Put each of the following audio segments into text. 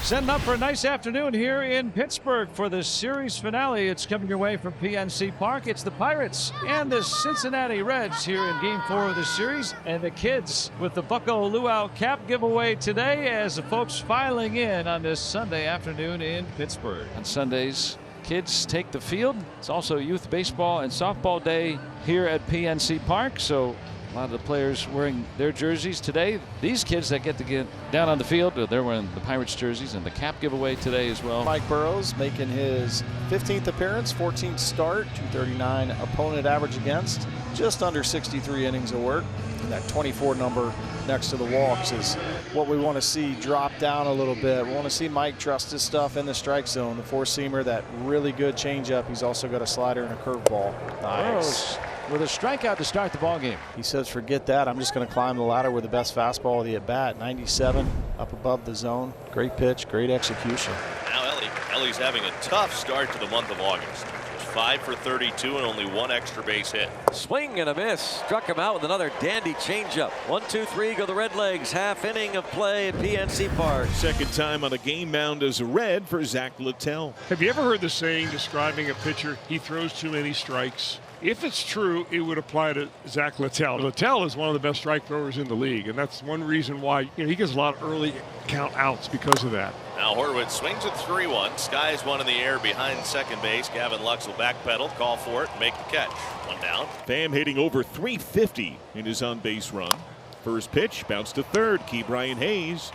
Setting up for a nice afternoon here in Pittsburgh for the series finale. It's coming your way from PNC Park. It's the Pirates and the Cincinnati Reds here in Game 4 of the series. And the kids with the Bucko Luau cap giveaway today as the folks filing in on this Sunday afternoon in Pittsburgh. On Sundays, kids take the field. It's also youth baseball and softball day here at PNC Park. So a lot of the players wearing their jerseys today. These kids that get to get down on the field, they're wearing the Pirates jerseys, and the cap giveaway today as well. Mike Burrows making his 15th appearance, 14th start, 239 opponent average against, just under 63 innings of work. And that 24 number next to the walks is what we want to see drop down a little bit. We want to see Mike trust his stuff in the strike zone. The four-seamer, that really good changeup. He's also got a slider and a curveball. Nice. With a strikeout to start the ball game. He says, forget that. I'm just going to climb the ladder with the best fastball of the at-bat. 97 up above the zone. Great pitch, great execution. Now Ellie's having a tough start to the month of August. Just 5 for 32 and only one extra base hit. Swing and a miss. Struck him out with another dandy changeup. 1-2-3 go the Redlegs. Half inning of play at PNC Park. Second time on a game mound as a Red for Zach Littell. Have you ever heard the saying describing a pitcher, he throws too many strikes? If it's true, it would apply to Zach Littell. Littell is one of the best strike throwers in the league, and that's one reason why he gets a lot of early count outs because of that. Now Horwitz swings at 3-1, skies one in the air behind second base. Gavin Lux will backpedal, call for it, make the catch. One down. Pham hitting over 350 in his on-base run. First pitch, bounce to third, Brian Hayes.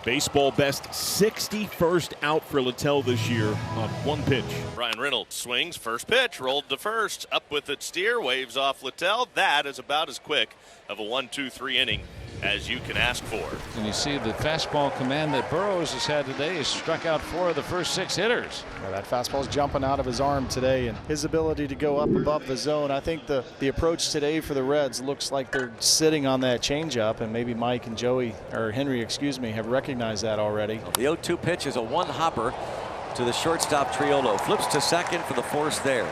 Baseball best 61st out for Littell this year on one pitch. Brian Reynolds swings, first pitch, rolled to first, up with it, steer, waves off Littell. That is about as quick of a 1-2-3 inning as you can ask for. And you see the fastball command that Burrows has had today. He's struck out 4 of the first 6 hitters. Well, that fastball's jumping out of his arm today, and his ability to go up above the zone. I think the approach today for the Reds looks like they're sitting on that changeup, and maybe Mike and Henry, have recognized that already. The 0-2 pitch is a one-hopper to the shortstop Triolo. Flips to second for the force there.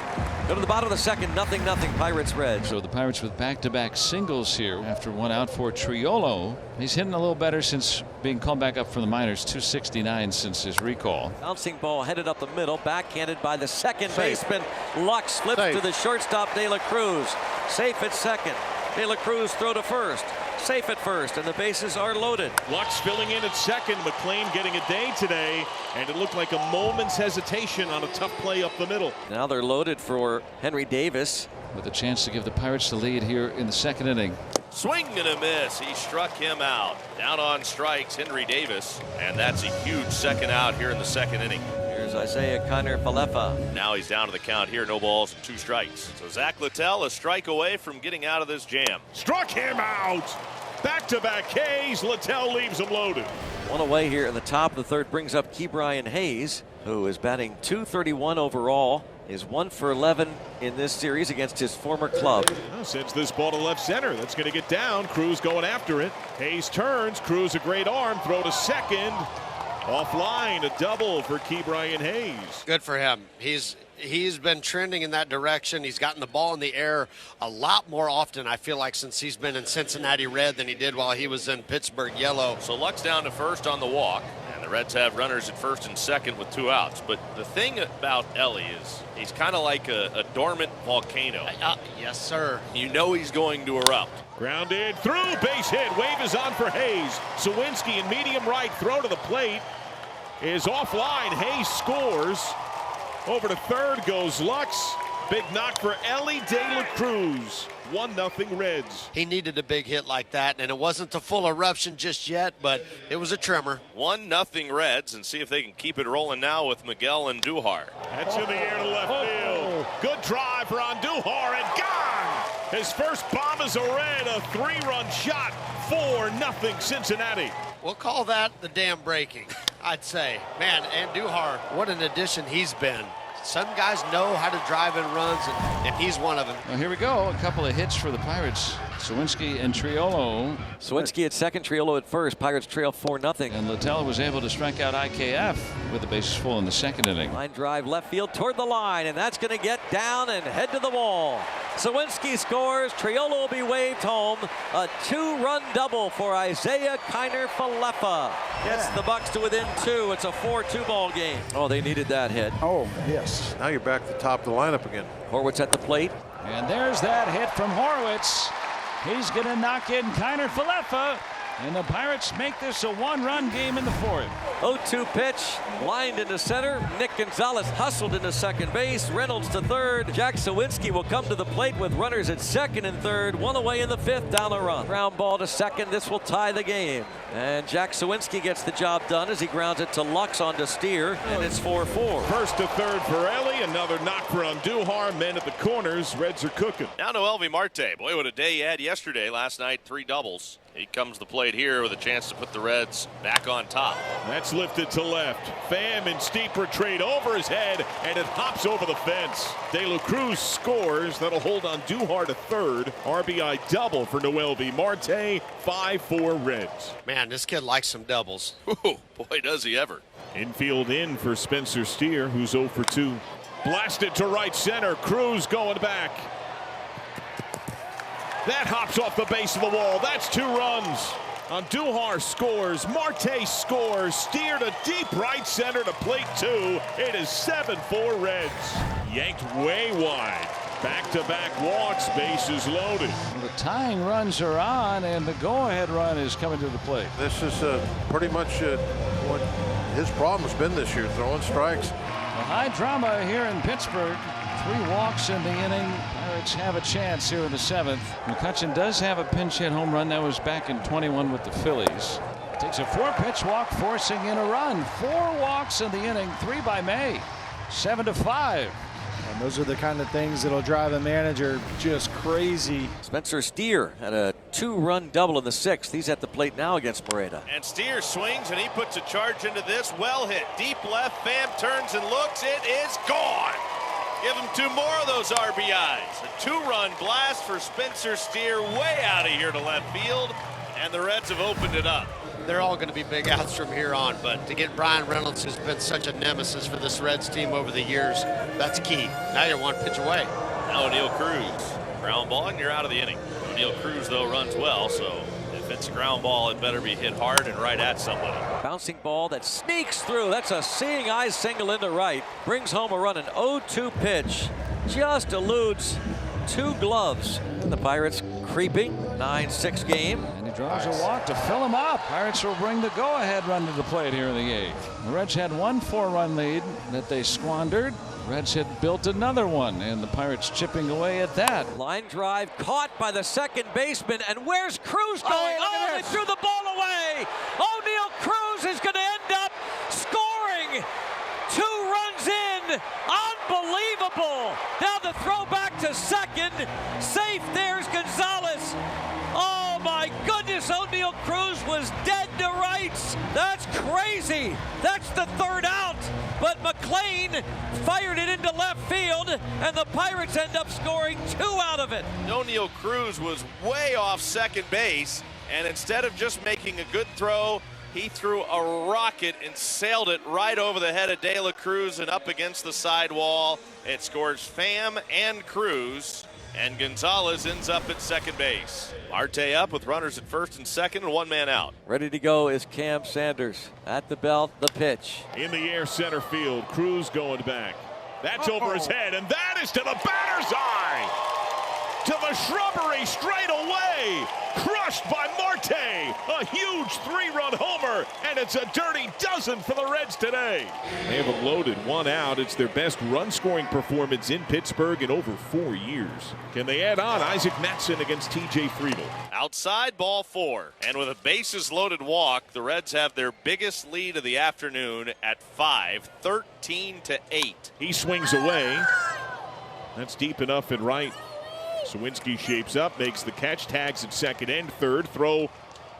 Go to the bottom of the second, 0-0 Pirates Reds. So the Pirates with back-to-back singles here after one out for Triolo. He's hitting a little better since being called back up from the minors. 269 since his recall. Bouncing ball headed up the middle, backhanded by the second baseman. Lux flips to the shortstop De La Cruz. Safe at second. De La Cruz throw to first. Safe at first, and the bases are loaded. Lux filling in at second. McLean getting a day today, and it looked like a moment's hesitation on a tough play up the middle. Now they're loaded for Henry Davis. With a chance to give the Pirates the lead here in the second inning. Swing and a miss. He struck him out. Down on strikes, Henry Davis, and that's a huge second out here in the second inning. Here's Isaiah Kiner-Falefa. Now he's down to the count here, no balls and 2 strikes. So Zach Littell a strike away from getting out of this jam. Struck him out. Back-to-back Ks. Littell leaves him loaded. One away here in the top of the third brings up Brian Hayes, who is batting .231 overall. Is 1 for 11 in this series against his former club. Well, sends this ball to left center. That's going to get down. Cruz going after it. Hayes turns. Cruz a great arm. Throw to second. Offline, a double for Brian Hayes. Good for him. He's been trending in that direction. He's gotten the ball in the air a lot more often, I feel like, since he's been in Cincinnati Red than he did while he was in Pittsburgh Yellow. So Lux down to first on the walk, and the Reds have runners at first and second with 2 outs. But the thing about Ellie is he's kind of like a dormant volcano. Yes, sir. You know he's going to erupt. Grounded through, base hit. Wave is on for Hayes. Sawinski in medium right, throw to the plate is offline. Hayes scores. Over to third goes Lux. Big knock for Ellie De La Cruz. 1-0 Reds. He needed a big hit like that, and it wasn't a full eruption just yet, but it was a tremor. 1-0 Reds, and see if they can keep it rolling now with Miguel and Duhar. That's in the air to left field. Good drive for Andujar and gone. His first bomb as a Red, a 3-run shot. 4-0 Cincinnati. We'll call that the dam breaking, I'd say. Man, Andujar, what an addition he's been. Some guys know how to drive in runs, and he's one of them. Well, here we go. A couple of hits for the Pirates. Sawinski and Triolo. Sawinski at second, Triolo at first. Pirates trail 4-0. And Littell was able to strike out IKF with the bases full in the second inning. Line drive left field toward the line, and that's going to get down and head to the wall. Sawinski scores. Triolo will be waved home. A 2-run double for Isaiah Kiner-Falefa. Gets the Bucks to within 2. It's a 4-2 ball game. Oh, they needed that hit. Oh, yes. Now you're back to the top of the lineup again. Horwitz at the plate. And there's that hit from Horwitz. He's going to knock in Kiner-Falefa. And the Pirates make this a 1-run game in the 4th. 0-2 pitch, lined into center. Nick Gonzalez hustled into second base. Reynolds to third. Jack Sawinski will come to the plate with runners at second and third. 1 away in the 5th, down a run. Ground ball to second. This will tie the game. And Jack Sawinski gets the job done as he grounds it to Lux onto Steer, and it's 4-4. First to third for Ellie. Another knock for Andujar. Men at the corners. Reds are cooking. Now Noelvi Marte. Boy, what a day he had yesterday. Last night, 3 doubles. He comes to the plate here with a chance to put the Reds back on top. That's lifted to left. Pham in steep retreat over his head, and it hops over the fence. De La Cruz scores. That'll hold Andujar to third. RBI double for Noelvi Marte. 5-4 Reds. Man, this kid likes some doubles. Ooh, boy, does he ever. Infield in for Spencer Steer, who's 0 for 2. Blasted to right center. Cruz going back. That hops off the base of the wall. That's 2 runs. Andujar scores. Marte scores. Steer to deep right center to plate 2. It is 7-4 Reds. Yanked way wide. Back-to-back walks. Bases loaded. The tying runs are on, and the go-ahead run is coming to the plate. This is pretty much what his problem has been this year, throwing strikes. A high drama here in Pittsburgh. 3 walks in the inning. Pirates have a chance here in the 7th. McCutchen does have a pinch hit home run. That was back in 21 with the Phillies. Takes a 4-pitch walk, forcing in a run. 4 walks in the inning, 3 by May. 7-5. And those are the kind of things that'll drive a manager just crazy. Spencer Steer had a 2-run double in the 6th. He's at the plate now against Moreta. And Steer swings, and he puts a charge into this. Well hit. Deep left. Pham turns and looks. It is gone. Give him 2 more of those RBIs. A 2-run blast for Spencer Steer way out of here to left field, and the Reds have opened it up. They're all going to be big outs from here on, but to get Brian Reynolds, who's been such a nemesis for this Reds team over the years, that's key. Now you're 1 pitch away. Now O'Neill Cruz. Ground ball, and you're out of the inning. O'Neill Cruz, though, runs well, so if it's a ground ball, it better be hit hard and right at somebody. Bouncing ball that sneaks through. That's a seeing eye single into right. Brings home a run. An 0-2 pitch. Just eludes 2 gloves. And the Pirates creeping. 9-6 game. And he draws a walk to fill him up. Pirates will bring the go-ahead run to the plate here in the 8th. The Reds had 1 4-run lead that they squandered. Reds had built another one, and the Pirates chipping away at that. Line drive caught by the second baseman, and where's Cruz going? Oh, they threw the ball away. O'Neill Cruz is going to end up scoring. 2 runs in. Unbelievable. Now the throw back to second. Safe. There's Gonzalez. Oh my goodness, O'Neill Cruz was dead to rights. That's crazy. That's the 3rd out. But McLean fired it into left field, and the Pirates end up scoring 2 out of it. O'Neill Cruz was way off second base, and instead of just making a good throw, he threw a rocket and sailed it right over the head of De La Cruz and up against the sidewall. It scores Pham and Cruz, and Gonzalez ends up at second base. Marte up with runners at first and second and 1 man out. Ready to go is Cam Sanders. At the belt, the pitch. In the air center field. Cruz going back. That's over his head, and that is to the batter's eye. To the shrubbery straight away. Crushed by Marte. A huge 3-run homer, and it's a dirty dozen for the Reds today. They have them loaded, 1 out. It's their best run-scoring performance in Pittsburgh in over 4 years. Can they add on Isaac Matson against TJ Friedel? Outside, ball 4. And with a bases-loaded walk, the Reds have their biggest lead of the afternoon at 5, 13-8. He swings away. That's deep enough and right. Sawinski shapes up, makes the catch, tags at second and third. Throw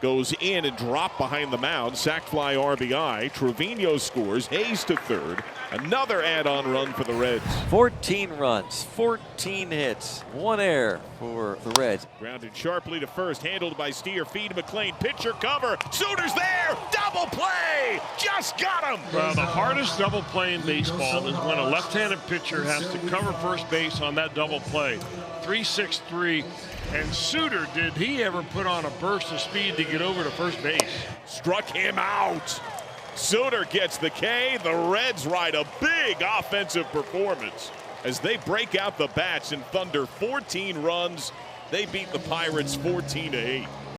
goes in and dropped behind the mound. Sac fly RBI. Trevino scores. Hayes to third. Another add-on run for the Reds. 14 runs, 14 hits, 1 error for the Reds. Grounded sharply to first, handled by Steer. Feed McLean, pitcher cover. Suter's there. Double play. just got him. Well, the hardest double play in baseball is when a left-handed pitcher has to cover first base on that double play. 3-6-3. And Suter, did he ever put on a burst of speed to get over to first base? Struck him out. Suter gets the K. The Reds ride a big offensive performance as they break out the bats and thunder 14 runs. They beat the Pirates 14-8.